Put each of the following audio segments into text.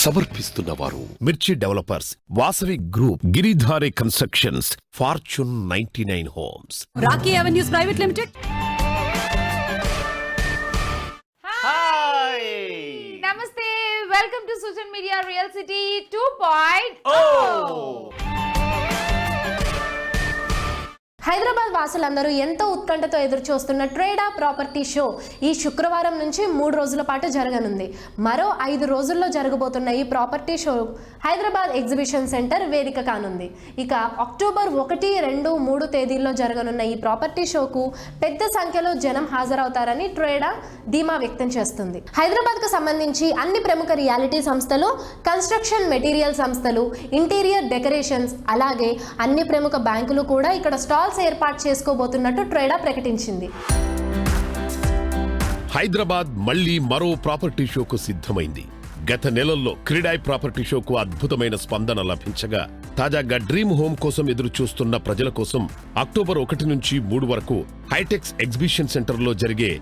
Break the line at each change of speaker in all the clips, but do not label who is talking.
సమర్పిస్తున్నవారు Mirchi developers, Vasavi group, Giridhari constructions, Fortune 99 Homes,
Rocky Avenues private limited.
Hi
నమస్తే, welcome to social media real city 2.0. Hyderabad వాసులందరూ ఎంతో ఉత్కంఠతో ఎదురు చూస్తున్న ట్రేడా ప్రాపర్టీ షో ఈ శుక్రవారం నుంచి 3 రోజుల పాటు జరగనుంది. మరో 5 రోజుల్లో జరగబోతున్న ఈ property show Hyderabad exhibition centre వేదిక కానుంది. ఇక అక్టోబర్ 1, 2, 3 తేదీల్లో జరగనున్న ఈ ప్రాపర్టీ షోకు పెద్ద సంఖ్యలో జనం హాజరవుతారని ట్రేడా ధీమా వ్యక్తం చేస్తుంది. హైదరాబాద్ కు సంబంధించి అన్ని ప్రముఖ రియాలిటీ సంస్థలు, కన్స్ట్రక్షన్ మెటీరియల్ సంస్థలు, ఇంటీరియర్ డెకరేషన్స్, అలాగే అన్ని ప్రముఖ బ్యాంకులు కూడా ఇక్కడ స్టాల్స్ ఏర్పాటు చేసుకోబోతున్నట్టు ట్రేడా ప్రకటించింది.
హైదరాబాద్ మళ్లీ మరో ప్రాపర్టీ షోకు సిద్ధమైంది. గత నెలల్లో క్రీడాయ్ ప్రాపర్టీ షోకు అద్భుతమైన స్పందన లభించగా, తాజాగా డ్రీమ్ హోమ్ కోసం ఎదురు చూస్తున్న ప్రజల కోసం అక్టోబర్ 1 నుంచి 3 వరకు హైటెక్స్ ఎగ్జిబిషన్ సెంటర్లో జరిగే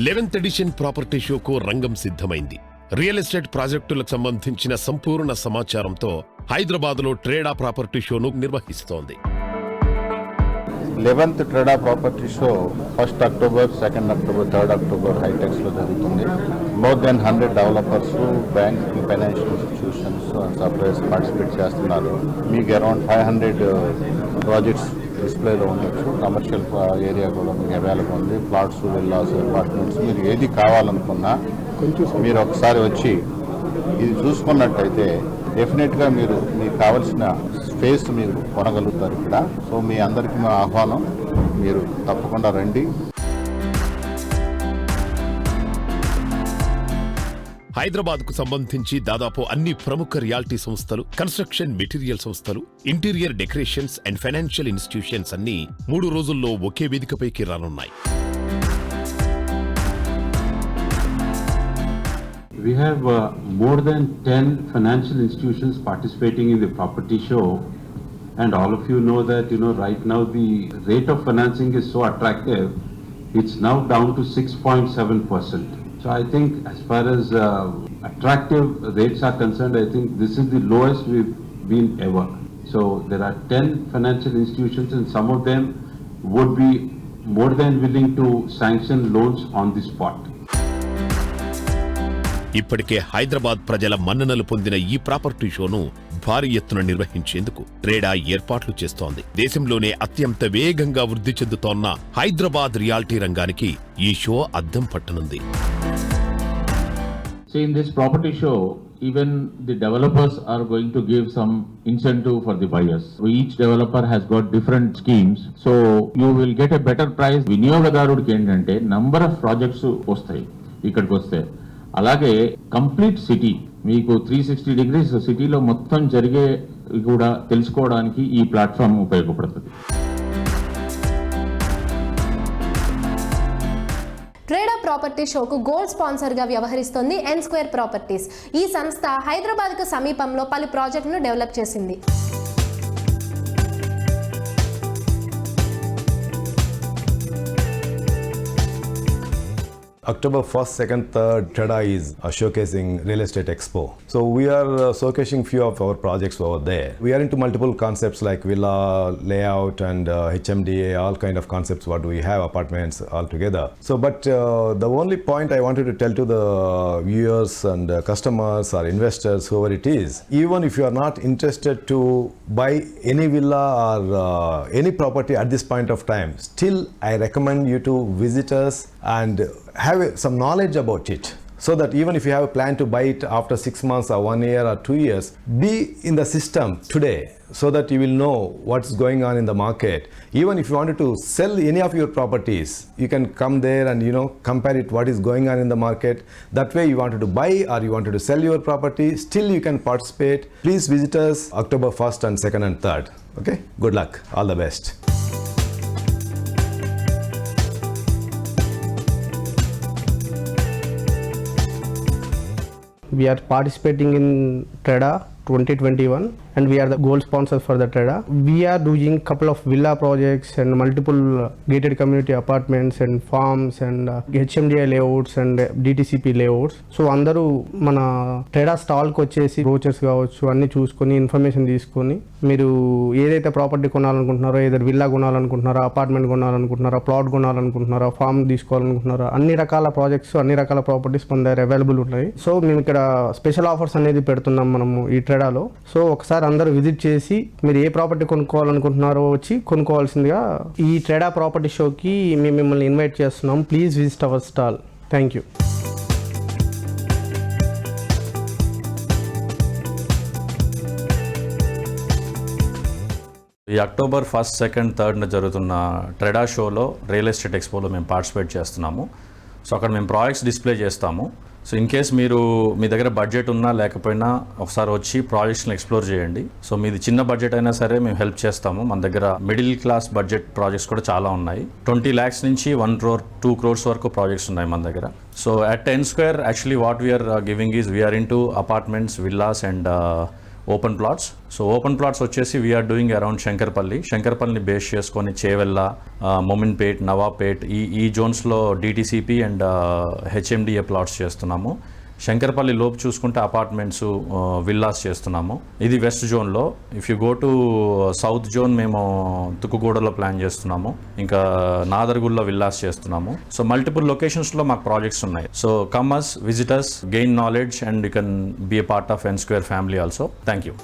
11th ఎడిషన్ ప్రాపర్టీ షోకు రంగం సిద్ధమైంది. రియల్ ఎస్టేట్ ప్రాజెక్టులకు సంబంధించిన సంపూర్ణ సమాచారంతో హైదరాబాద్లో ట్రేడా ప్రాపర్టీ షోను నిర్వహిస్తోంది.
11th TREDA property show 1st October, 2nd October, 3rd October హైటెక్స్లో జరుగుతుంది. More than 100 developers, bank, financial institutions and suppliers participate చేస్తున్నారు. మీకు అరౌండ్ 500 ప్రాజెక్ట్స్ డిస్ప్లేలో ఉండొచ్చు. కమర్షియల్ ఏరియా కూడా మీకు అవైలబుల్ ఉంది. ప్లాట్స్, విల్లాస్, అపార్ట్మెంట్స్, మీరు ఏది కావాలనుకున్నా మీరు ఒకసారి వచ్చి ఇది చూసుకున్నట్టయితే డెఫినెట్గా మీకు కావలసిన స్పేస్ మీరు కొనగలుగుతారు ఇక్కడ. సో మీ అందరికీ మా ఆహ్వానం, మీరు తప్పకుండా రండి.
హైదరాబాద్ కు సంబంధించి దాదాపు అన్ని ప్రముఖ రియాలిటీ సంస్థలు, కన్స్ట్రక్షన్ మెటీరియల్ సంస్థలు, interior decorations and financial institutions అన్ని 3 రోజుల్లో ఒకే వేదికపైకి రానున్నాయి.
We have more than 10 financial institutions participating in the property show, and all of you know that right now the rate of financing is so attractive. It's now down to 6.7%. So I think as far as attractive rates are concerned, I think this is the lowest we've been ever. So there are 10 financial institutions, and some of them would be more than willing to sanction loans on the spot.
ఇప్పటికే హైదరాబాద్ ప్రజల మన్ననలు పొందిన ఈ property షోను భారీ ఎత్తున నిర్వహించేందుకు ట్రేడా ఏర్పాట్లు చేస్తోంది. దేశంలోనే అత్యంత వేగంగా వృద్ధి చెందుతోన్న హైదరాబాద్ రియాలిటీ రంగానికి ఈ షో అద్దం పట్టనుంది.
So in this property show, even the developers are going to give some incentive for the buyers. Each developer has got different schemes, so you will get a better price. వినియోగదారుడికి ఏంటంటే number of projects వస్తాయి ఇక్కడికి వస్తే. అలాగే complete city మీకు 360 degrees సిటీలో మొత్తం జరిగే కూడా తెలుసుకోవడానికి ఈ ప్లాట్ఫామ్ ఉపయోగపడుతుంది.
ట్రేడా ప్రాపర్టీ షోకు గోల్డ్ స్పాన్సర్ గా వ్యవహరిస్తోంది ఎన్ స్క్వేర్ ప్రాపర్టీస్. ఈ సంస్థ హైదరాబాద్ కు సమీపంలో పలు ప్రాజెక్టును డెవలప్ చేసింది.
October 1st, 2nd, 3rd, TREDA is showcasing Real Estate Expo. So we are showcasing few of our projects over there. We are into multiple concepts like villa, layout and HMDA, all kind of concepts what we have, apartments all together. So but the only point I wanted to tell to the viewers and customers or investors, whoever it is, even if you are not interested to buy any villa or any property at this point of time, still I recommend you to visit us and have some knowledge about it, so that even if you have a plan to buy it after 6 months or 1 year or 2 years, be in the system today so that you will know what's going on in the market. Even if you wanted to sell any of your properties, you can come there and compare it what is going on in the market. That way you wanted to buy or you wanted to sell your property, still you can participate. Please visit us October 1st and 2nd and 3rd. Okay, good luck, all the best.
We are participating in TREDA 2021
and we are the gold sponsors for the TREDA. We are doing couple of villa projects and multiple gated community apartments and farms and HMDI layouts and DTCP layouts. So అందరూ మన TREDA స్టాల్కి వచ్చేసి brochures కావచ్చు అన్ని చూసుకొని information తీసుకొని మీరు ఏదైతే property కొనాలనుకుంటున్నారో, ఏదైతే విల్లా కొనాలనుకుంటున్నారా, అపార్ట్మెంట్ కొనాలనుకుంటున్నారా, ప్లాట్ కొనాలనుకుంటున్నారా, ఫామ్ తీసుకోవాలనుకుంటున్నారా, అన్ని రకాల ప్రాజెక్ట్స్ అన్ని రకాల ప్రాపర్టీస్ మన దగ్గర అవైలబుల్ ఉన్నాయి. సో మేము ఇక్కడ స్పెషల్ ఆఫర్స్ అనేది పెడుతున్నాం మనము ఈ ట్రేడాలో. సో ఒకసారి అందరూ విజిట్ చేసి మీరు ఏ ప్రాపర్టీ కొనుక్కోవాలనుకుంటున్నారో వచ్చి కొనుక్కోవాల్సిందిగా ఈ ట్రేడా ప్రాపర్టీ షోకి మేము మిమ్మల్ని ఇన్వైట్ చేస్తున్నాం. Please visit our stall. Thank you.
ఈ అక్టోబర్ 1st, 2nd, 3rd జరుగుతున్న ట్రెడా షోలో రియల్ ఎస్టేట్ ఎక్స్పోలో మేము పార్టిసిపేట్ చేస్తున్నాము. సో అక్కడ మేము ప్రాజెక్ట్స్ డిస్ప్లే చేస్తాము. సో ఇన్ కేస్ మీ దగ్గర బడ్జెట్ ఉన్నా లేకపోయినా ఒకసారి వచ్చి ప్రాజెక్ట్స్ని ఎక్స్ప్లోర్ చేయండి. సో మీది చిన్న బడ్జెట్ అయినా సరే మేము హెల్ప్ చేస్తాము. మన దగ్గర మిడిల్ క్లాస్ బడ్జెట్ ప్రాజెక్ట్స్ కూడా చాలా ఉన్నాయి. 20 lakhs నుంచి 1 crore, 2 crores వరకు ప్రాజెక్ట్స్ ఉన్నాయి మన దగ్గర. So at 10 Square actually what we are giving is we are into apartments, villas and open plots. So open plots వచ్చేసి వీఆర్ డూయింగ్ అరౌండ్ శంకర్పల్లిని బేస్ చేసుకొని చేవెళ్ళ, మొమిన్పేట్, నవాపేట్ ఈ జోన్స్లో డిటిసిపి అండ్ హెచ్ఎండిఏ ప్లాట్స్ చేస్తున్నాము. శంకర్పల్లి లోపు చూసుకుంటే అపార్ట్మెంట్స్, విల్లాస్ చేస్తున్నాము. ఇది వెస్ట్ జోన్లో. If you go to south zone మేము తుక్కుగూడలో ప్లాన్ చేస్తున్నాము, ఇంకా నాదర్గుల్లో విల్లాస్ చేస్తున్నాము. సో మల్టిపుల్ లొకేషన్స్లో మాకు ప్రాజెక్ట్స్ ఉన్నాయి. So come us, visit us, gain knowledge and you can be a part of N Square family also. Thank you.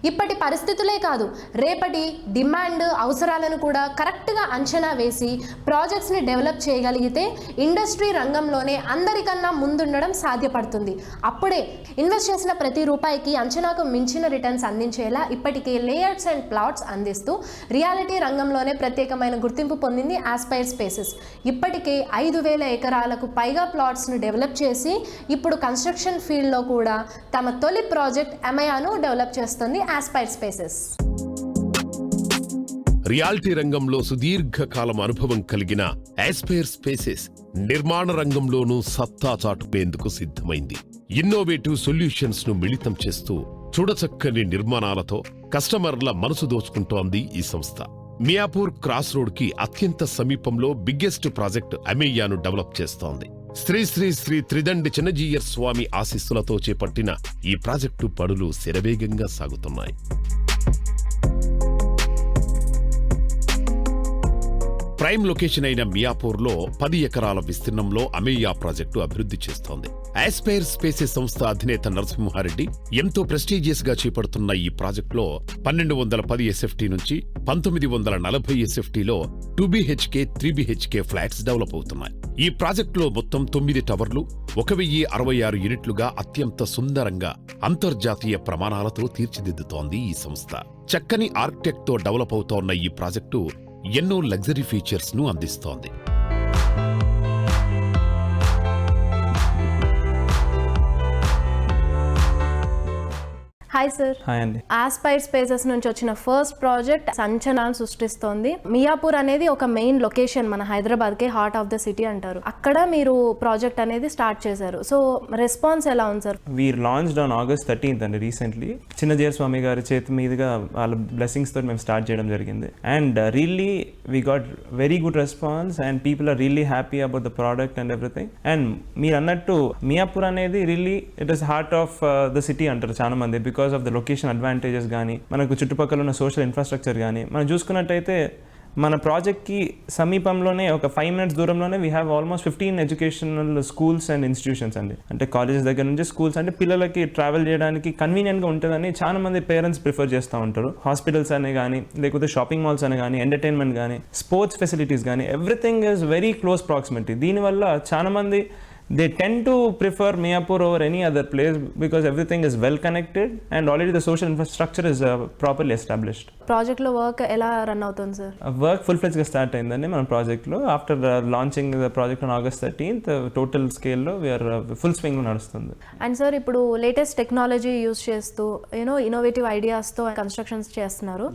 ఇప్పటి పరిస్థితులే కాదు, రేపటి డిమాండ్, అవసరాలను కూడా కరెక్ట్గా అంచనా వేసి ప్రాజెక్ట్స్ని డెవలప్ చేయగలిగితే ఇండస్ట్రీ రంగంలోనే అందరికన్నా ముందుండడం సాధ్యపడుతుంది. అప్పుడే ఇన్వెస్ట్ చేసిన ప్రతి రూపాయికి అంచనాకు మించిన రిటర్న్స్ అందించేలా ఇప్పటికే లేఅవుట్స్ అండ్ ప్లాట్స్ అందిస్తూ రియాలిటీ రంగంలోనే ప్రత్యేకమైన గుర్తింపు పొందింది ఆస్పైర్ స్పేసెస్. ఇప్పటికే 5,000 ఎకరాలకు పైగా ప్లాట్స్ను డెవలప్ చేసి ఇప్పుడు కన్స్ట్రక్షన్ ఫీల్డ్లో కూడా తమ తొలి ప్రాజెక్ట్ అమయాను డెవలప్ చేస్తుంది ఆస్పైర్ స్పేసెస్.
రియాలిటీ రంగంలో సుదీర్ఘకాలం అనుభవం కలిగిన ఆస్పైర్ స్పేసెస్ నిర్మాణ రంగంలోనూ సత్తా చాటుకునేందుకు సిద్ధమైంది. ఇన్నోవేటివ్ సొల్యూషన్స్ ను మిళితం చేస్తూ చూడచక్కని నిర్మాణాలతో కస్టమర్ల మనసు దోచుకుంటోంది ఈ సంస్థ. మియాపూర్ క్రాస్ రోడ్ కి అత్యంత సమీపంలో బిగ్గెస్ట్ ప్రాజెక్ట్ అమేయాను డెవలప్ చేస్తోంది. శ్రీ శ్రీ శ్రీ త్రిదండి చిన్నజీయర్ స్వామి ఆశీస్సులతో చేపట్టిన ఈ ప్రాజెక్టు పనులు శరవేగంగా సాగుతున్నాయి. ప్రైమ్ లొకేషన్ అయిన మియాపూర్లో 10 ఎకరాల విస్తీర్ణంలో అమేయా ప్రాజెక్టు అభివృద్ధి చేస్తోంది. ఆస్పైర్ స్పేసెస్ సంస్థ అధినేత నరసింహారెడ్డి ఎంతో ప్రెస్టీజియస్ గా చేపడుతున్న ఈ ప్రాజెక్టులో 1210 SFT నుంచి 1940 SFTలో 2BHK, 3BHK ఫ్లాట్స్ డెవలప్ అవుతున్నాయి. ఈ ప్రాజెక్టులో మొత్తం 9 టవర్లు, 1066 యూనిట్లుగా అత్యంత సుందరంగా అంతర్జాతీయ ప్రమాణాలతో తీర్చిదిద్దుతోంది ఈ సంస్థ. చక్కని ఆర్కిటెక్ట్ తో డెవలప్ అవుతోన్న ఈ ప్రాజెక్టు ఎన్నో లగ్జరీ ఫీచర్స్ ను అందిస్తోంది.
Hi sir.
హాయ్ అండి.
ఆస్పైర్ స్పేసెస్ నుంచి వచ్చిన ఫస్ట్ ప్రాజెక్ట్ సంచలనాలు సృష్టిస్తోంది. మియాపూర్ అనేది ఒక మెయిన్ లొకేషన్, మన హైదరాబాద్కి హార్ట్ ఆఫ్ ద సిటీ అంటారు. అక్కడ మీరు ప్రాజెక్ట్ అనేది స్టార్ట్ చేశారు. సో రెస్పాన్స్ ఎలా ఉంది sir?
We launched on August 13th అండి రీసెంట్లీ. చిన్నజీయర్ స్వామి గారి చేతి మీదుగా వాళ్ళ బ్లెస్సింగ్స్ తోటి మేము స్టార్ట్ చేయడం జరిగింది. And really we got very good response and people are really happy about the product and everything. And మీరు అన్నట్టు మియాపూర్ అనేది really it is heart of the city అంటారు చాలా మంది, because of the location advantages కానీ, మనకు చుట్టుపక్కల ఉన్న సోషల్ ఇన్ఫ్రాస్ట్రక్చర్ కానీ మనం చూసుకున్నట్టయితే మన ప్రాజెక్ట్కి సమీపంలోనే ఒక 5 minutes దూరంలోనే we have almost 15 educational schools and institutions అండి. అంటే కాలేజెస్ దగ్గర నుంచి స్కూల్స్, అంటే పిల్లలకి ట్రావెల్ చేయడానికి కన్వీనియంట్గా ఉంటుందని చాలా మంది పేరెంట్స్ ప్రిఫర్ చేస్తూ ఉంటారు. హాస్పిటల్స్ అనే కానీ, లేకపోతే షాపింగ్ మాల్స్ అనే కానీ, ఎంటర్టైన్మెంట్ కానీ, స్పోర్ట్స్ ఫెసిలిటీస్ కానీ, everything is very close proximity. దీనివల్ల చాలా మంది they tend to prefer Mayapur over any other place because everything is well connected and already the social infrastructure is properly established.
ప్రాజెక్ట్లో work ఎలా run అవుతుంది sir?
Work full ఫ్లెజ్గా start అయిందండి మన ప్రాజెక్ట్లో. After launching the project on August 13th total స్కేల్లో we are full స్వింగ్లో నడుస్తుంది.
And sir ఇప్పుడు latest technology use చేస్తూ ఇన్నోవేటివ్ ఐడియాస్తో కన్స్ట్రక్షన్స్ చేస్తున్నారు.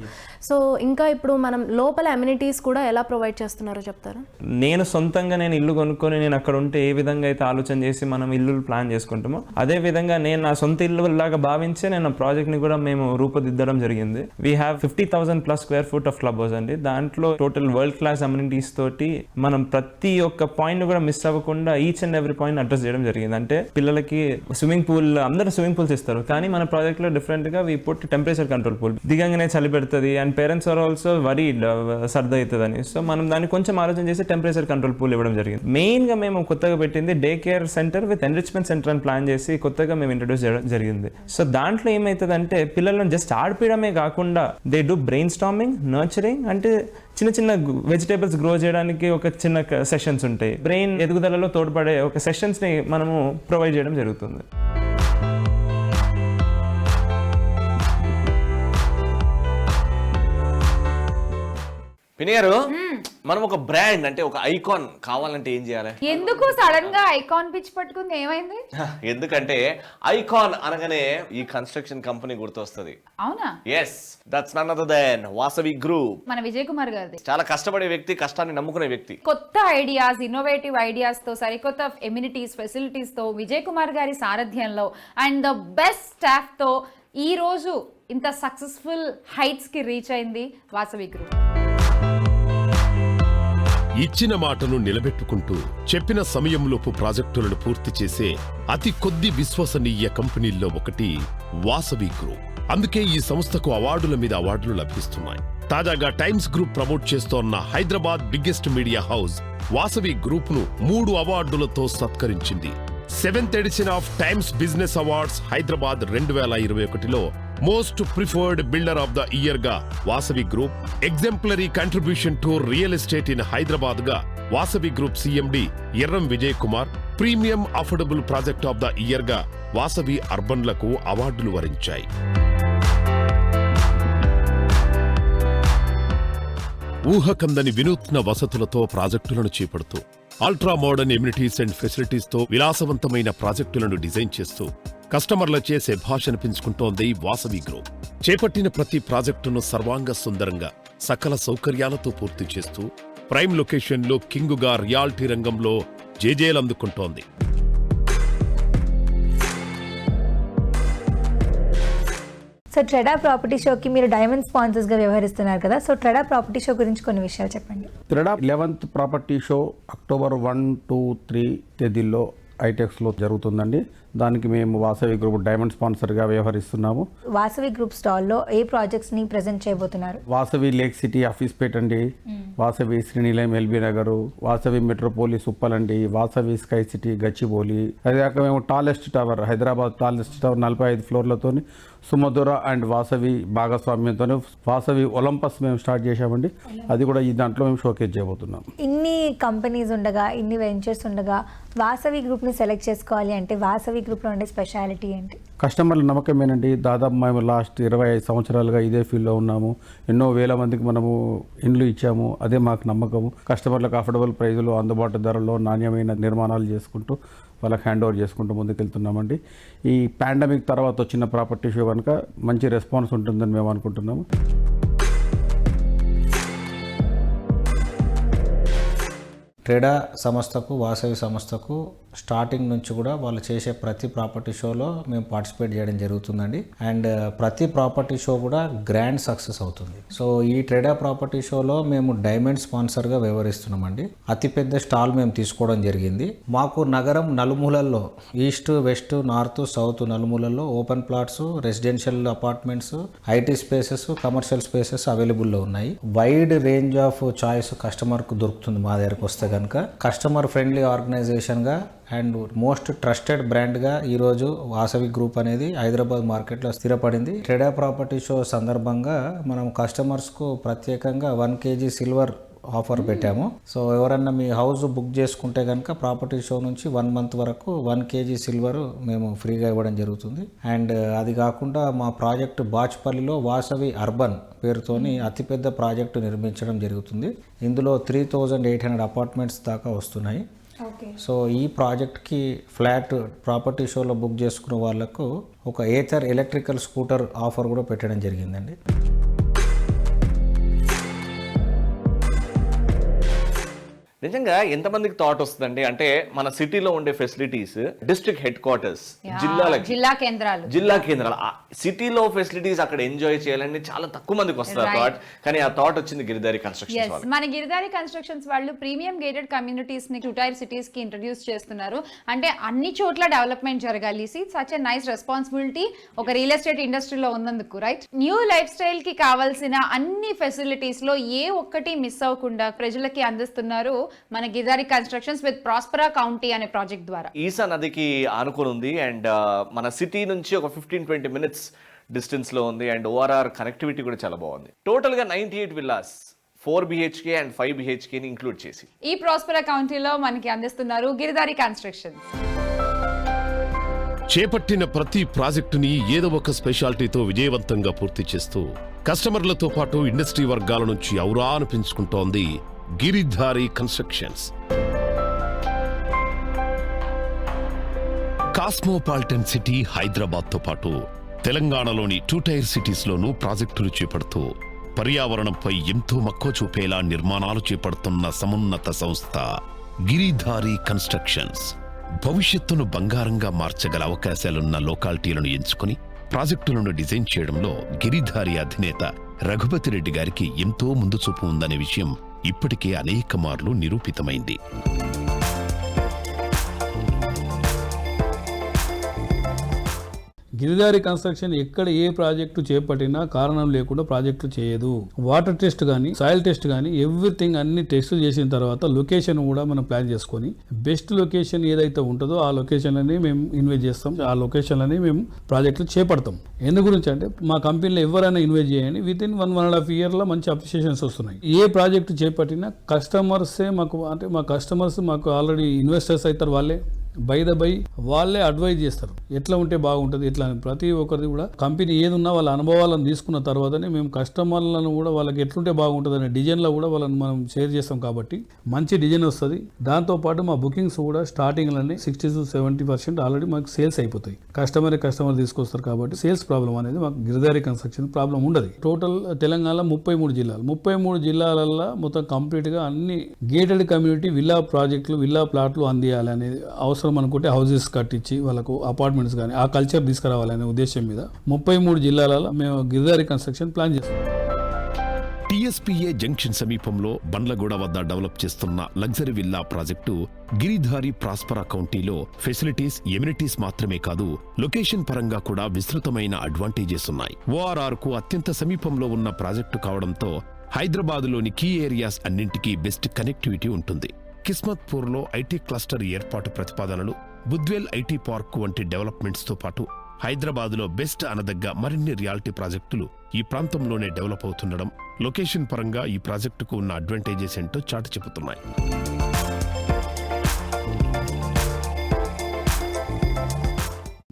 సో ఇంకా ఇప్పుడు మనం లోపల అమ్యూనిటీస్ కూడా ఎలా ప్రొవైడ్ చేస్తున్నారో చెప్తారా?
నేను సొంతంగా ఇల్లు కొనుక్కొని నేను అక్కడ ఉంటే ఏ విధంగా అయితే ఆలోచన చేసి మనం ఇల్లు ప్లాన్ చేసుకుంటామో అదే విధంగా నేను నా సొంత ఇల్లు లాగా భావించే నేను ఆ ప్రాజెక్ట్ని కూడా మేము రూపుదిద్దడం జరిగింది. We have 50,000+ square foot of club house అండి. దాంట్లో టోటల్ వరల్డ్ క్లాస్ అమ్యూనిటీస్ తోటి మనం ప్రతి ఒక్క పాయింట్ కూడా మిస్ అవ్వకుండా each and every point address చేయడం జరిగింది. అంటే పిల్లలకి స్విమ్మింగ్ పూల్, అందరూ స్విమ్మింగ్ పూల్స్ ఇస్తారు, కానీ మన ప్రాజెక్ట్లో డిఫరెంట్గా we put temperature control pool. దిగంగానే చలి పెడుతుంది and parents are also worried సర్ది అవుతుందని. సో మనం దాన్ని కొంచెం ఆలోచన చేసి టెంపరేచర్ కంట్రోల్ పూల్ ఇవ్వడం జరిగింది. మెయిన్గా మేము కొత్తగా పెట్టింది day care centre with enrichment centre అని ప్లాన్ చేసి కొత్తగా మేము ఇంట్రడ్యూస్ చేయడం జరిగింది. సో దాంట్లో ఏమవుతుందంటే పిల్లలను జస్ట్ ఆడిపించడమే కాకుండా they do brain storming, nurturing, అంటే చిన్న చిన్న వెజిటేబుల్స్ గ్రో చేయడానికి ఒక చిన్న సెషన్స్ ఉంటాయి. బ్రెయిన్ ఎదుగుదలలో తోడ్పడే ఒక సెషన్స్ని మనము ప్రొవైడ్ చేయడం జరుగుతుంది.
పినిగారు, మనం ఒక బ్రాండ్ అంటే ఒక ఐకాన్ కావాలంటే ఏం చేయాలి?
ఎందుకు సడన్ గా ఐకాన్ పిచ్ పట్టుకుంది, ఏమైంది?
ఎందుకంటే ఐకాన్ అనగానే ఈ కన్స్ట్రక్షన్ కంపెనీ గుర్తొస్తుంది.
అవునా?
Yes, that's none other than Vasavi group.
మన విజయ్ కుమార్ గారిది.
చాలా కష్టపడే వ్యక్తి, కష్టాన్ని నమ్ముకునే వ్యక్తి.
కొత్త ఐడియాస్, ఇన్నోవేటివ్ ఐడియాస్ తో, సరికొత్త ఎమ్యూనిటీస్, ఫెసిలిటీస్ తో విజయ్ కుమార్ గారి సారథ్యంలో అండ్ ద బెస్ట్ స్టాఫ్ తో ఈ రోజు ఇంత సక్సెస్ఫుల్ హైట్స్ కి రీచ్ అయింది వాసవి గ్రూప్.
ఇచ్చిన మాటను నిలబెట్టుకుంటూ చెప్పిన సమయంలోపు ప్రాజెక్టులను పూర్తి చేసే అతి కొద్ది విశ్వసనీయ కంపెనీల్లో ఒకటి వాసవి గ్రూప్. అందుకే ఈ సంస్థకు అవార్డుల మీద అవార్డులు లభిస్తున్నాయి. తాజాగా టైమ్స్ గ్రూప్ ప్రమోట్ చేస్తోన్న Hyderabad biggest media house Vasavi group ను 3 అవార్డులతో సత్కరించింది. 7th edition of Times business awards Hyderabad 2021లో most preferred builder of the year గా Vasavi group, exemplary contribution to real estate in Hyderabad గా Vasavi group CMD Erram Vijay Kumar, premium affordable project of the year గా వాసవి అర్బన్లకు అవార్డులు వరించాయి. ఊహకందని వినూత్న వసతులతో ప్రాజెక్టులను చేపడుతూ ultra modern amenities and facilities తో విలాసవంతమైన ప్రాజెక్టులను డిజైన్ చేస్తూ కస్టమర్లచే శభాషనిపించుకుంటోంది వాసవి గ్రూప్. చేపట్టిన ప్రతి ప్రాజెక్టును సర్వాంగ సుందరంగా సకల సౌకర్యాలతో పూర్తి చేస్తూ ప్రైమ్ లొకేషన్లో కింగుగా రియాలిటీ రంగంలో జేజేలందుకుంటోంది.
సో ట్రెడా ప్రాపర్టీ షోకి మీరు డైమండ్ స్పాన్సర్స్గా వ్యవహరిస్తున్నారు కదా, సో ట్రెడా ప్రాపర్టీ షో గురించి కొన్ని విషయాలు చెప్పండి.
ట్రెడా 11th ప్రాపర్టీ షో అక్టోబర్ 1, 2, 3 తేదీల్లో ఐటెక్స్లో జరుగుతుందండి. దానికి మేము వాసవి గ్రూప్ డైమండ్ స్పాన్సర్గా వ్యవహరిస్తున్నాము.
వాసవి గ్రూప్ స్టాల్లో ఏ ప్రాజెక్ట్స్ని ప్రెజెంట్ చేయబోతున్నారు?
వాసవి లేక్ సిటీ ఆఫీస్ పేట్ అండి, వాసవి శ్రీనిలయం ఎల్బీ నగరు, వాసవి మెట్రోపోలిస్ ఉప్పల్ అండి, వాసవి స్కై సిటీ గచ్చిబౌలి. అదేకాక మేము tallest tower, Hyderabad tallest tower 45 ఫ్లోర్లతో సుమధుర అండ్ వాసవి భాగస్వామ్యంతో వాసవి ఒలంపస్ మేము స్టార్ట్ చేశామండి. అది కూడా ఈ దాంట్లో మేము షోకేజ్ చేయబోతున్నాం.
ఇన్ని కంపెనీస్ ఉండగా, ఇన్ని వెంచర్స్ ఉండగా వాసవి గ్రూప్ని సెలెక్ట్ చేసుకోవాలి అంటే వాసవి గ్రూప్లో ఉండే స్పెషాలిటీ ఏంటి?
కస్టమర్ల నమ్మకమేనండి. దాదాపు మేము లాస్ట్ 25 సంవత్సరాలుగా ఇదే ఫీల్డ్లో ఉన్నాము. ఎన్నో వేల మందికి మనము ఇండ్లు ఇచ్చాము. అదే మాకు నమ్మకము. కస్టమర్లకు అఫోర్డబుల్ ప్రైజులు, అందుబాటు ధరల్లో నాణ్యమైన నిర్మాణాలు చేసుకుంటూ వాళ్ళకి హ్యాండ్ ఓవర్ చేసుకుంటూ ముందుకెళ్తున్నామండి. ఈ పాండమిక్ తర్వాత వచ్చిన ప్రాపర్టీ షో కనుక మంచి రెస్పాన్స్ ఉంటుందని మేము అనుకుంటున్నాము.
ట్రెడా సంస్థకు, వాసవి సంస్థకు స్టార్టింగ్ నుంచి కూడా వాళ్ళు చేసే ప్రతి ప్రాపర్టీ షోలో మేము పార్టిసిపేట్ చేయడం జరుగుతుందండి. అండ్ ప్రతి ప్రాపర్టీ షో కూడా గ్రాండ్ సక్సెస్ అవుతుంది. సో ఈ ట్రెడా ప్రాపర్టీ షోలో మేము డైమండ్ స్పాన్సర్గా వ్యవహరిస్తున్నామండి. అతిపెద్ద స్టాల్ మేము తీసుకోవడం జరిగింది. మాకు నగరం నలుమూలల్లో, ఈస్ట్, వెస్ట్, నార్త్, సౌత్ నలుమూలల్లో open plots, residential apartments, IT spaces, commercial spaces అవైలబుల్లో ఉన్నాయి. వైడ్ రేంజ్ ఆఫ్ చాయిస్ కస్టమర్కు దొరుకుతుంది మా దగ్గరకు వస్తే కనుక. కస్టమర్ ఫ్రెండ్లీ ఆర్గనైజేషన్గా అండ్ మోస్ట్ ట్రస్టెడ్ బ్రాండ్గా ఈరోజు వాసవి గ్రూప్ అనేది హైదరాబాద్ మార్కెట్లో స్థిరపడింది. ట్రెడా ప్రాపర్టీ షో సందర్భంగా మనం కస్టమర్స్కు ప్రత్యేకంగా 1 kg సిల్వర్ ఆఫర్ పెట్టాము. సో ఎవరన్నా మీ హౌస్ బుక్ చేసుకుంటే కనుక ప్రాపర్టీ షో నుంచి 1 month వరకు 1 kg సిల్వర్ మేము ఫ్రీగా ఇవ్వడం జరుగుతుంది. అండ్ అది కాకుండా మా ప్రాజెక్టు బాచ్పల్లిలో వాసవి అర్బన్ పేరుతోని అతిపెద్ద ప్రాజెక్టు నిర్మించడం జరుగుతుంది. ఇందులో 3800 అపార్ట్మెంట్స్ దాకా వస్తున్నాయి. సో ఈ ప్రాజెక్ట్కి ఫ్లాట్ ప్రాపర్టీ షోలో బుక్ చేసుకున్న వాళ్ళకు ఒక ఏథర్ ఎలక్ట్రికల్ స్కూటర్ ఆఫర్ కూడా పెట్టడం జరిగిందండి.
నిజంగా ఎంతమందికి థాట్ వస్తుందండి, అంటే మన సిటీలో ఉండే ఫెసిలిటీస్ డిస్ట్రిక్ట్ హెడ్ క్వార్టర్స్
జిల్లా కేంద్రాలు
సిటీలో ఫెసిలిటీస్ అక్కడ ఎంజాయ్ చేయాలని చాలా తక్కువ మందికి వస్తారు థాట్. కానీ ఆ థాట్ వచ్చింది గిరిధారి కన్స్ట్రక్షన్స్.
మన గిరిధారి కన్స్ట్రక్షన్స్ వాళ్ళు ప్రీమియం గేటెడ్ కమ్యూనిటీస్ ని 2 tier cities కి ఇంట్రడ్యూస్ చేస్తున్నారు. అంటే అన్ని చోట్ల డెవలప్మెంట్ జరగాలి. సచ్ ఎ నైస్ రెస్పాన్సిబిలిటీ ఒక రియల్ ఎస్టేట్ ఇండస్ట్రీలో ఉన్నందుకు, రైట్? న్యూ లైఫ్ స్టైల్ కి కావాల్సిన అన్ని ఫెసిలిటీస్ లో ఏ ఒక్కటి మిస్ అవ్వకుండా ప్రజలకి అందిస్తున్నారు మన గిరిధారి కన్స్ట్రక్షన్స్ విత్ ప్రాస్పరా కౌంటీ అనే ప్రాజెక్ట్ ద్వారా.
ఈసా నదికి ఆనుకుని ఉంది అండ్ మన సిటీ నుంచి ఒక 15-20 minutes డిస్టెన్స్ లో ఉంది. అండ్ ఓఆర్ఆర్ కనెక్టివిటీ కూడా చాలా బాగుంది. టోటల్ గా 98 villas 4 BHK and 5 BHK ని ఇంక్లూడ్ చేసి
ఈ ప్రాస్పరా కౌంటీలో మనకి అందిస్తున్నారు గిరిధారి కన్స్ట్రక్షన్స్.
చేపట్టిన ప్రతి ప్రాజెక్టుని ఏదో ఒక స్పెషాలిటీతో విజయవంతంగా పూర్తి చేస్తూ కస్టమర్లతో పాటు ఇండస్ట్రీ వర్గాల నుంచి ఔరా అనిపించుకుంటోంది Giridhari constructions. Cosmopolitan city Hyderabad తో పాటు తెలంగాణలోని 2 tier cities లోనూ ప్రాజెక్టులు చేపడుతూ పర్యావరణంపై ఎంతో మక్కువ చూపేలా నిర్మాణాలు చేపడుతున్న సమున్నత సంస్థ గిరిధారి కన్స్ట్రక్షన్స్. భవిష్యత్తును బంగారంగా మార్చగల అవకాశాలున్న లొకాలిటీలను ఎంచుకుని ప్రాజెక్టులను డిజైన్ చేయడంలో గిరిధారి అధినేత రఘుపతి రెడ్డి గారికి ఎంతో ముందు చూపు ఉందనే విషయం ఇప్పటికే అనేక మార్లు నిరూపితమైంది.
గిరిధారి కన్స్ట్రక్షన్ ఎక్కడ ఏ ప్రాజెక్టు చేపట్టినా కారణం లేకుండా ప్రాజెక్టు చేయదు. వాటర్ టెస్ట్ కానీ సాయిల్ టెస్ట్ కానీ ఎవ్రీథింగ్ అన్ని టెస్టులు చేసిన తర్వాత లొకేషన్ కూడా మనం ప్లాన్ చేసుకొని బెస్ట్ లొకేషన్ ఏదైతే ఉంటుందో ఆ లొకేషన్లని మేము ఇన్వెస్ట్ చేస్తాం. ఆ లొకేషన్లని మేము ప్రాజెక్టులు చేపడతాం. ఎందు గురించి అంటే మా కంపెనీలో ఎవరైనా ఇన్వెస్ట్ చేయండి వితిన్ 1.5 yearలో మంచి అప్రిషియేషన్స్ వస్తున్నాయి. ఏ ప్రాజెక్టు చేపట్టినా కస్టమర్సే మాకు, అంటే మా కస్టమర్స్ మాకు ఆల్రెడీ ఇన్వెస్టర్స్ అవుతారు. వాళ్ళే అడ్వైజ్ చేస్తారు ఎట్లా ఉంటే బాగుంటుంది ఎట్లా అని. ప్రతి ఒక్కరిది కూడా కంపెనీ ఏదున్నా వాళ్ళ అనుభవాలను తీసుకున్న తర్వాతనే మేము కస్టమర్లను కూడా వాళ్ళకి ఎట్లుంటే బాగుంటుంది అనే డిజైన్లో కూడా వాళ్ళని మనం షేర్ చేస్తాం. కాబట్టి మంచి డిజైన్ వస్తుంది. దాంతోపాటు మా బుకింగ్స్ కూడా స్టార్టింగ్లోనే 60-70% ఆల్రెడీ మాకు సేల్స్ అయిపోతాయి. కస్టమర్ తీసుకొస్తారు కాబట్టి సేల్స్ ప్రాబ్లం అనేది మాకు గిరిధారి కన్స్ట్రక్షన్ ప్రాబ్లం ఉండదు. టోటల్ తెలంగాణలో 33 జిల్లాలలో మొత్తం కంప్లీట్గా అన్ని గేటెడ్ కమ్యూనిటీ విల్లా ప్రాజెక్టులు విల్లా ప్లాట్లు అందియాలి అనేది అవసరం అనుకుంటే హౌసెస్ కట్టించి వాళ్ళకు అపార్ట్మెంట్స్ కానీ ఆ కల్చర్ తీసుకురావాలనే ఉద్దేశం మీద 33 జిల్లాలలో మేము గిరిధారి కన్స్ట్రక్షన్ ప్లాన్ చేస్తాం.
టీఎస్పీఏ జంక్షన్ సమీపంలో బండ్లగూడ వద్ద డెవలప్ చేస్తున్న luxury villa project Giridhari Prospera కౌంటీలో ఫెసిలిటీస్ ఎమ్యూనిటీస్ మాత్రమే కాదు లొకేషన్ పరంగా కూడా విస్తృతమైన అడ్వాంటేజెస్ ఉన్నాయి. ఓఆర్ఆర్ కు అత్యంత సమీపంలో ఉన్న ప్రాజెక్టు కావడంతో హైదరాబాద్లోని కీ ఏరియాస్ అన్నింటికీ బెస్ట్ కనెక్టివిటీ ఉంటుంది. కిస్మత్పూర్లో ఐటీ క్లస్టర్ ఏర్పాటు ప్రతిపాదనలు, బుద్వేల్ ఐటీ పార్క్ వంటి డెవలప్మెంట్స్ తో పాటు హైదరాబాద్లో బెస్ట్ అనదగ్గ మరిన్ని రియాలిటీ ప్రాజెక్టులు ఈ ప్రాంతంలోనే డెవలప్ అవుతుండడం లొకేషన్ పరంగా ఈ ప్రాజెక్టుకు ఉన్న అడ్వాంటేజెస్ ఏంటో చాటి చెబుతున్నాయి.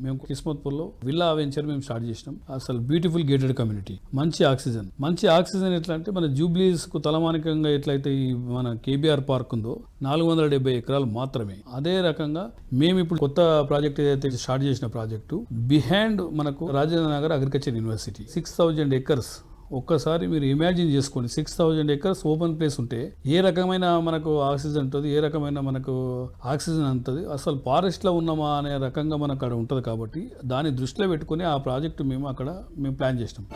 మేము కిస్మత్పూర్లో విల్లా వెంచర్ మేము స్టార్ట్ చేసినాం. అసలు బ్యూటిఫుల్ గేటెడ్ కమ్యూనిటీ, మంచి ఆక్సిజన్ ఎట్లా అంటే మన జూబ్లీస్ కు తలమానికంగా ఎట్లయితే ఈ మన కేబీఆర్ పార్క్ ఉందో 470 ఎకరాలు మాత్రమే. అదే రకంగా మేము ఇప్పుడు కొత్త ప్రాజెక్ట్ ఏదైతే స్టార్ట్ చేసిన ప్రాజెక్టు బిహైండ్ మనకు Rajendra Nagar agriculture university 6000 acres. ఒక్కసారి మీరు ఇమాజిన్ చేసుకోండి, 6000 acres ఓపెన్ ప్లేస్ ఉంటే ఏ రకమైన మనకు ఆక్సిజన్ ఉంటుంది, ఏ రకమైన మనకు ఆక్సిజన్ ఉంటుంది, అసలు ఫారెస్ట్లో ఉన్నామా అనే రకంగా మనకు అక్కడ ఉంటుంది. కాబట్టి దాన్ని దృష్టిలో పెట్టుకుని ఆ ప్రాజెక్టు మేము ప్లాన్ చేసినాం.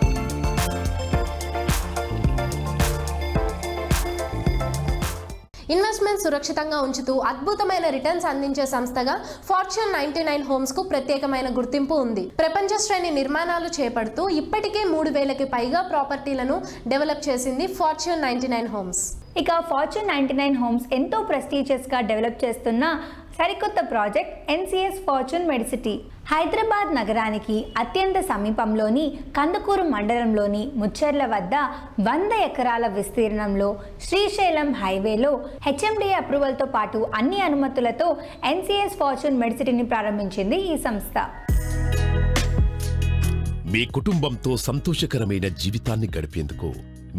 ఇన్వెస్ట్మెంట్ సురక్షితంగా ఉంచుతూ అద్భుతమైన రిటర్న్స్ అందించే సంస్థగా ఫార్చ్యూన్ 99 హోమ్స్ కు ప్రత్యేకమైన గుర్తింపు ఉంది. ప్రపంచ శ్రేణి నిర్మాణాలు చేపడుతూ ఇప్పటికే 3000కి పైగా ప్రాపర్టీలను డెవలప్ చేసింది ఫార్చ్యూన్ 99 హోమ్స్.
ఇక ఫార్చ్యూన్ 99 హోమ్స్ ఎంతో ప్రెస్టీజియస్గా డెవలప్ చేస్తున్న సరికొత్త project NCS fortune Medicity. Hyderabad నగరానికి అత్యంత సమీపంలోని కందుకూరు మండలంలోని ముచ్చెర్ల వద్ద 100 ఎకరాల విస్తీర్ణంలో శ్రీశైలం హైవేలో హెచ్ఎండిఏ అప్రూవల్తో పాటు అన్ని అనుమతులతో ఎన్సిఎస్ ఫార్చ్యూన్ మెడిసిటీని ప్రారంభించింది ఈ సంస్థ.
మీ కుటుంబంతో సంతోషకరమైన జీవితాన్ని గడిపేందుకు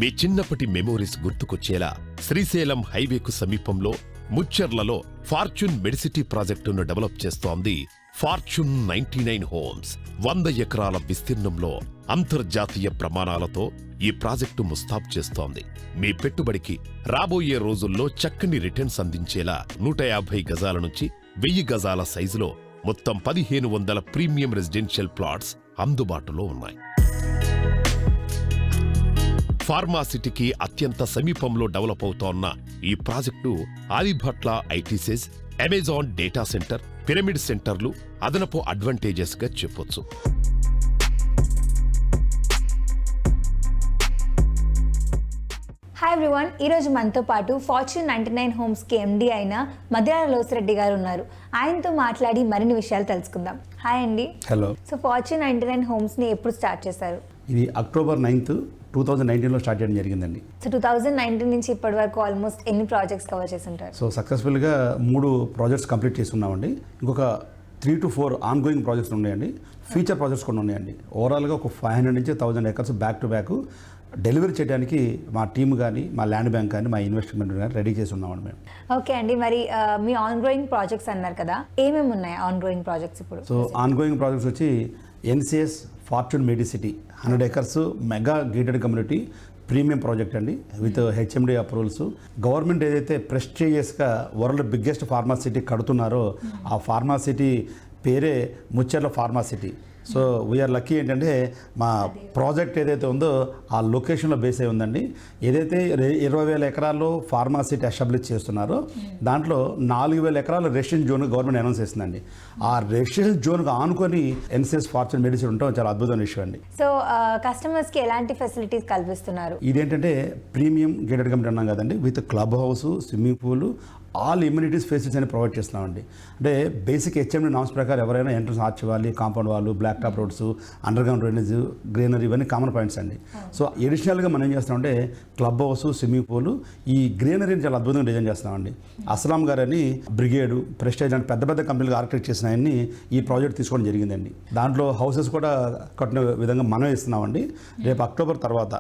మీ చిన్నప్పటి మెమోరీస్ గుర్తుకొచ్చేలా శ్రీశైలం హైవేకు సమీపంలో ముచ్చెర్లలో ఫార్చ్యూన్ మెడిసిటీ ప్రాజెక్టును డెవలప్ చేస్తోంది ఫార్చ్యూన్ 99 హోమ్స్. 100 ఎకరాల విస్తీర్ణంలో అంతర్జాతీయ ప్రమాణాలతో ఈ ప్రాజెక్టు ముస్తాబ్ చేస్తోంది. మీ పెట్టుబడికి రాబోయే రోజుల్లో చక్కని రిటర్న్స్ అందించేలా 150 గజాల నుంచి 1000 గజాల సైజులో మొత్తం 1500 ప్రీమియం రెసిడెన్షియల్ ప్లాట్స్ అందుబాటులో ఉన్నాయి. ఫార్మాసిటీకి అత్యంత సమీపంలో డెవలప్ అవుతోన్న ఈ project Adibatla ITES, Amazon data center, pyramid సెంటర్లు అదనపు అడ్వాంటేజెస్ గా చెప్పొచ్చు.
హాయ్ ఎవ్రీవన్, ఈరోజు మనతో పాటు ఫార్చ్యూన్ 99 హోమ్స్కి ఎండి అయిన మధ్యాల లోసిరెడ్డి గారు ఉన్నారు. ఆయనతో మాట్లాడి మరిన్ని విషయాలు తెలుసుకుందాం. హాయ్ అండి.
హలో.
సో ఫార్చ్యూన్ 99 హోమ్స్ని ఎప్పుడు స్టార్ట్ చేశారు?
ఇది అక్టోబర్ 9th 2019లో స్టార్ట్ చేయడం జరిగిందండి.
సో 2019 నుంచి ఇప్పటి వరకు ఆల్మోస్ట్ ఎన్ని ప్రాజెక్ట్స్ కవర్ చేసి ఉంటారు?
సో సక్సెస్ఫుల్గా 3 ప్రాజెక్ట్స్ కంప్లీట్ చేస్తున్నామండి. ఇంకొక 3 to 4 ఆన్ గోయింగ్ ప్రాజెక్ట్స్ ఉన్నాయండి. ఫ్యూచర్ ప్రాజెక్ట్స్ కూడా ఉన్నాయండి. ఓవరాల్గా ఒక 500 నుంచి 1000 acres back to back delivery చేయడానికి మా టీమ్ కానీ, మా ల్యాండ్ బ్యాంక్ కానీ, మా ఇన్వెస్ట్మెంట్ కానీ రెడీ చేసి ఉన్నామండి మేము.
ఓకే అండి, మరి మీ ఆన్ గోయింగ్ ప్రాజెక్ట్స్ అన్నారు కదా, ఏమేమి ఉన్నాయి ఆన్ గోయింగ్ ప్రాజెక్ట్స్ ఇప్పుడు?
సో ఆన్ గోయింగ్ ప్రాజెక్ట్స్ వచ్చి NCS fortune medicity 100 acres mega gated community premium project అండి, విత్ హెచ్ఎండి అప్రూవల్స్. గవర్నమెంట్ ఏదైతే ప్రెస్టీజియస్గా వరల్డ్ బిగ్గెస్ట్ ఫార్మాసిటీ కడుతున్నారో ఆ ఫార్మాసిటీ పేరే Mucherla pharma city. So we are lucky ఏంటంటే మా ప్రాజెక్ట్ ఏదైతే ఉందో ఆ లొకేషన్లో బేస్ అయి ఉందండి. ఏదైతే 20,000 ఎకరాల్లో ఫార్మాసిటీ ఎస్టాబ్లిష్ చేస్తున్నారో దాంట్లో 4,000 ఎకరాల రెసిడెన్షియల్ జోన్ గవర్నమెంట్ అనౌన్స్ చేసిందండి. ఆ రెసిడెన్షియల్ జోన్గా ఆనుకొని ఎన్సిఎస్ ఫార్చ్యూన్ మెడిసిటీ ఉండటం చాలా అద్భుతమైన విషయం అండి.
సో కస్టమర్స్కి ఎలాంటి ఫెసిలిటీస్ కల్పిస్తున్నారు?
ఇదేంటంటే ప్రీమియం గేటెడ్ కమ్యూనిటీ అన్నాం కదండి, with club house, swimming pool, all immunities facilities అని ప్రొవైడ్ చేస్తున్నామండి. అంటే బేసిక్ హెచ్ఎండి నామ్స్ ప్రకారం ఎవరైనా ఎంట్రన్స్ ఆర్చ్ ఇవ్వాలి, కాంపౌండ్ వాళ్ళు, black top roads, underground drainage, greenery, ఇవన్నీ కామన్ పాయింట్స్ అండి. సో అడిషనల్గా మనం ఏం చేస్తామంటే క్లబ్ హౌస్, స్విమ్మింగ్ పూల్, ఈ గ్రీనరీని చాలా అద్భుతంగా డిజైన్ చేస్తామండి. అస్లాం గారని బ్రిగేడు, ప్రెస్టేజ్ అంటే పెద్ద పెద్ద కంపెనీలు ఆర్కిటెక్ట్ చేసిన ఆయన్ని ఈ ప్రాజెక్ట్ తీసుకోవడం జరిగిందండి. దాంట్లో హౌసెస్ కూడా కట్టిన విధంగా మనం ఇస్తున్నామండి. రేపు అక్టోబర్ తర్వాత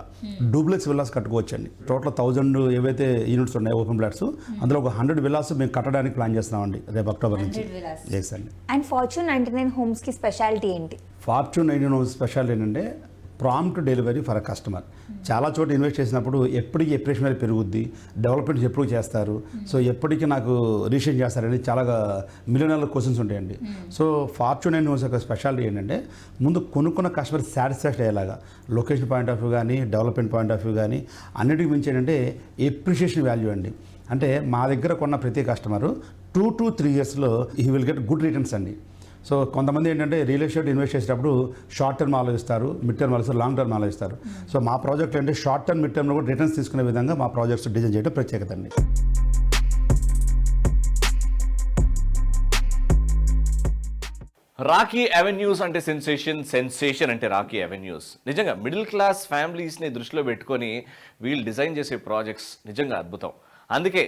డూప్లెక్స్ విల్లాస్ కట్టుకోవచ్చండి. టోటల్ 1000 ఏవైతే యూనిట్స్ ఉన్నాయో ఓపెన్ ఫ్లాట్స్, అందులో ఒక 100 విల్లాస్ మేము కట్టడానికి ప్లాన్ చేస్తున్నామండి రేపు అక్టోబర్ నుంచి. ఎస్ అండి.
అండ్ ఫార్చ్యూన్ 99 హోమ్స్కి స్పెషాలిటీ ఏంటి?
ఫార్చ్యూన్ 99 హోమ్స్ స్పెషాలిటీ ఏంటంటే prompt delivery for a customer. చాలా చోట ఇన్వెస్ట్ చేసినప్పుడు ఎప్పటికీ ఎప్రిషియేషన్ అనేది పెరుగుద్ది, డెవలప్మెంట్స్ ఎప్పుడు చేస్తారు, సో ఎప్పటికీ నాకు రీషేట్ చేస్తారని చాలా మిలియనర్ల క్వశ్చన్స్ ఉంటాయండి. సో ఫార్చ్యూన్ 99 హోమ్స్ యొక్క స్పెషాలిటీ ఏంటంటే ముందు కొనుక్కున్న కస్టమర్ సాటిస్ఫాక్షన్ అయ్యేలాగా లొకేషన్ పాయింట్ ఆఫ్ వ్యూ కానీ, డెవలప్మెంట్ పాయింట్ ఆఫ్ వ్యూ కానీ అన్నిటికీ మించి ఏంటంటే ఎప్రిషియేషన్ వాల్యూ అండి. అంటే మా దగ్గర కొన్న ప్రతి కస్టమరు 2 to 3 yearsలో he will get good returns అండి. సో కొంతమంది ఏంటంటే రియల్ ఎస్టేట్ ఇన్వెస్ట్ చేసేటప్పుడు షార్ట్ టర్మ్ ఆలోచిస్తారు, మిడ్ టర్మ్ ఆలోచిస్తారు, లాంగ్ టర్మ్ ఆలోచిస్తారు. సో మా ప్రాజెక్ట్ అంటే షార్ట్ టర్మ్, మిడ్ టర్మ్లో కూడా రిటర్న్స్ తీసుకునే విధంగా మా ప్రాజెక్ట్స్ డిజైన్ చేయడం ప్రత్యేకత అండి.
రాకీ అవెన్యూస్ అంటే సెన్సేషన్ అంటే రాకీ అవెన్యూస్. నిజంగా మిడిల్ క్లాస్ ఫ్యామిలీస్ని దృష్టిలో పెట్టుకొని వీళ్ళు డిజైన్ చేసే ప్రాజెక్ట్స్ నిజంగా అద్భుతం. అందుకే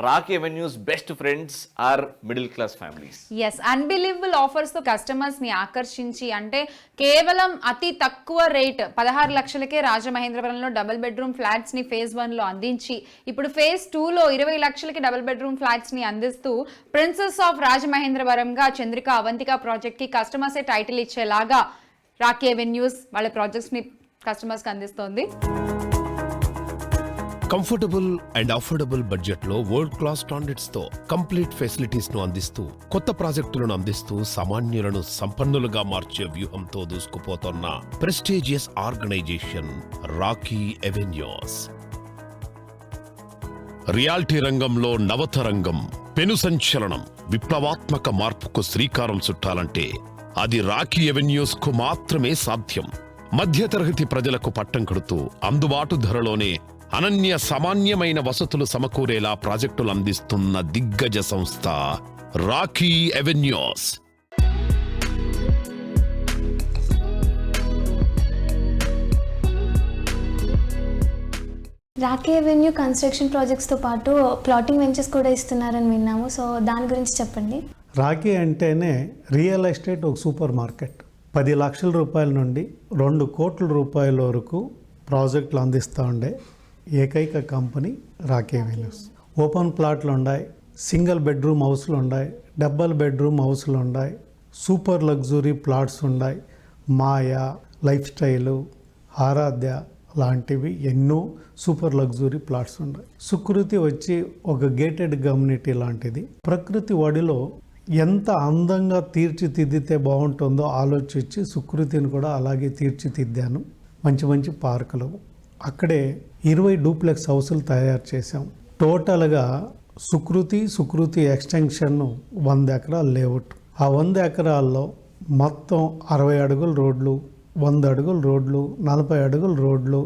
Rocky Avenues best friends are middle class families.
Yes, unbelievable ఆఫర్స్తో కస్టమర్స్ని ఆకర్షించి, అంటే కేవలం అతి తక్కువ రేట్ 16 లక్షలకే రాజమహేంద్రవరంలో డబుల్ బెడ్రూమ్ ఫ్లాట్స్ని ఫేజ్ 1లో అందించి, ఇప్పుడు ఫేజ్ 2లో 20 లక్షలకి డబుల్ బెడ్రూమ్ ఫ్లాట్స్ని అందిస్తూ ప్రిన్సెస్ ఆఫ్ రాజమహేంద్రవరంగా చంద్రిక అవంతిక ప్రాజెక్ట్కి కస్టమర్సే టైటిల్ ఇచ్చేలాగా రాకీ అవెన్యూస్ వాళ్ళ ప్రాజెక్ట్స్ని కస్టమర్స్కి అందిస్తోంది.
కంఫర్టబుల్ అండ్ అఫోర్డబుల్ బడ్జెట్ లో వరల్డ్ క్లాస్ స్టాండర్డ్స్ తో కంప్లీట్ ఫెసిలిటీస్ ను అందిస్తూ, కొత్త ప్రాజెక్టులను అందిస్తూ సామాన్యులను సంపన్నులుగా మార్చే వ్యూహంతో దూసుకుపోతున్న prestigious organization Rocky Avenues. Realty రంగంలో నవతరంగం, పెను సంచలనం, విప్లవాత్మక మార్పుకు శ్రీకారం చుట్టాలంటే అది రాకీ అవెన్యూస్ కు మాత్రమే సాధ్యం. మధ్యతరగతి ప్రజలకు పట్టం కడుతూ అందుబాటు ధరలోనే అనన్య సామాన్యమైన వసతులు సమకూరేలా ప్రాజెక్టులు అందిస్తున్న దిగ్గజ సంస్థ Rocky Avenues.
Rocky Avenue construction ప్రాజెక్ట్స్తో పాటు ప్లాటింగ్ వెంచర్స్ కూడా ఇస్తున్నారని విన్నాము. సో దాని గురించి చెప్పండి.
రాకీ అంటేనే రియల్ ఎస్టేట్ ఒక సూపర్ మార్కెట్. 10 లక్షల రూపాయల నుండి 2 కోట్ల రూపాయల వరకు ప్రాజెక్టులు అందిస్తూ ఉండే ఏకైక కంపెనీ రాకీ అవెన్యూస్. ఓపెన్ ప్లాట్లు ఉన్నాయి, సింగిల్ బెడ్రూమ్ హౌస్లు ఉన్నాయి, డబల్ బెడ్రూమ్ హౌస్లు ఉన్నాయి, సూపర్ లగ్జరీ ప్లాట్స్ ఉన్నాయి, మాయా, లైఫ్ స్టైలు, ఆరాధ్య లాంటివి ఎన్నో సూపర్ లగ్జరీ ప్లాట్స్ ఉన్నాయి. సుకృతి వచ్చి ఒక గేటెడ్ కమ్యూనిటీ లాంటిది. ప్రకృతి ఒడిలో ఎంత అందంగా తీర్చిదిద్దితే బాగుంటుందో ఆలోచించి సుకృతిని కూడా అలాగే తీర్చిదిద్దాను. మంచి మంచి పార్కులు, అక్కడే 20 డూప్లెక్స్ హౌసులు తయారు చేశాం. టోటల్గా సుకృతి ఎక్స్టెన్షన్ 100 ఎకరాల లేఅవుట్. ఆ 100 ఎకరాల్లో మొత్తం 60 అడుగుల రోడ్లు, 100 అడుగుల రోడ్లు, 40 అడుగుల రోడ్లు,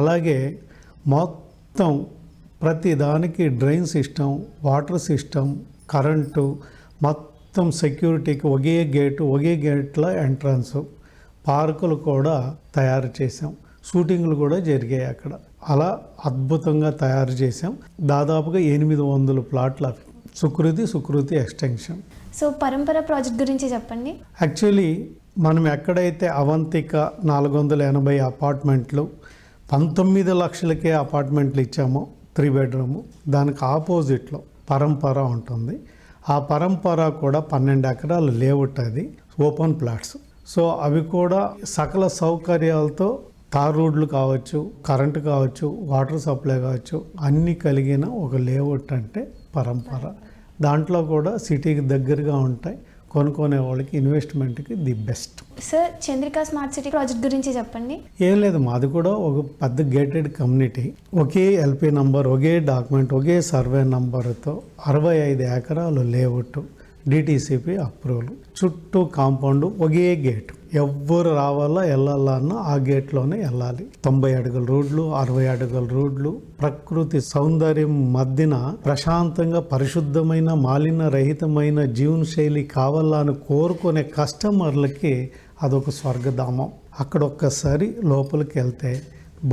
అలాగే మొత్తం ప్రతి దానికి drain system, water system, current, మొత్తం సెక్యూరిటీకి ఒకే గేట్లో ఎంట్రన్స్. పార్కులు కూడా తయారు చేసాం. షూటింగ్లు కూడా జరిగాయి అక్కడ. అలా అద్భుతంగా తయారు చేసాం. దాదాపుగా 800 ప్లాట్ల సుకృతి ఎక్స్టెన్షన్.
సో పరంపర ప్రాజెక్ట్ గురించి చెప్పండి.
యాక్చువల్లీ మనం ఎక్కడైతే అవంతిక 480 అపార్ట్మెంట్లు 19 లక్షలకే అపార్ట్మెంట్లు ఇచ్చామో 3 బెడ్రూమ్, దానికి ఆపోజిట్లో పరంపర ఉంటుంది. ఆ పరంపర కూడా 12 ఎకరాల లేఅవుట్, అది ఓపెన్ ప్లాట్స్. సో అవి కూడా సకల సౌకర్యాలతో తార్ రోడ్లు కావచ్చు, కరెంటు కావచ్చు, వాటర్ సప్లై కావచ్చు, అన్నీ కలిగిన ఒక లేఅవుట్ అంటే పరంపర. దాంట్లో కూడా సిటీకి దగ్గరగా ఉంటాయి. కొనుక్కునే వాళ్ళకి ఇన్వెస్ట్మెంట్కి the best.
Sir Chandrika smart city project గురించి చెప్పండి.
ఏం లేదు, మాది కూడా ఒక పెద్ద గేటెడ్ కమ్యూనిటీ. ఒకే ఎల్పి నంబర్, ఒకే డాక్యుమెంట్, ఒకే సర్వే నంబర్తో 65 ఎకరాలు లేఅవుట్, డిటిసిపి అప్రూవల్, చుట్టూ కాంపౌండ్, ఒకే గేట్. ఎవ్వరు రావాలా వెళ్ళాలన్నా ఆ గేట్లోనే వెళ్ళాలి. 90 అడుగుల రోడ్లు, 60 అడుగుల రోడ్లు, ప్రకృతి సౌందర్యం మధ్యన ప్రశాంతంగా పరిశుద్ధమైన మాలిన్య రహితమైన జీవనశైలి కావాలని కోరుకునే కస్టమర్లకి అదొక స్వర్గధామం. అక్కడ ఒక్కసారి లోపలికి వెళ్తే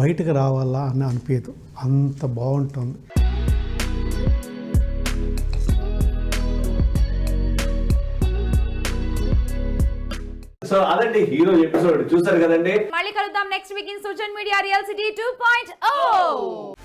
బయటకు రావాలా అని అనిపించదు, అంత బాగుంటుంది.
సో అదండి ఈరోజు ఎపిసోడ్ చూసారు కదండి.
మళ్ళీ కలుద్దాం next week in social media real city 2.0.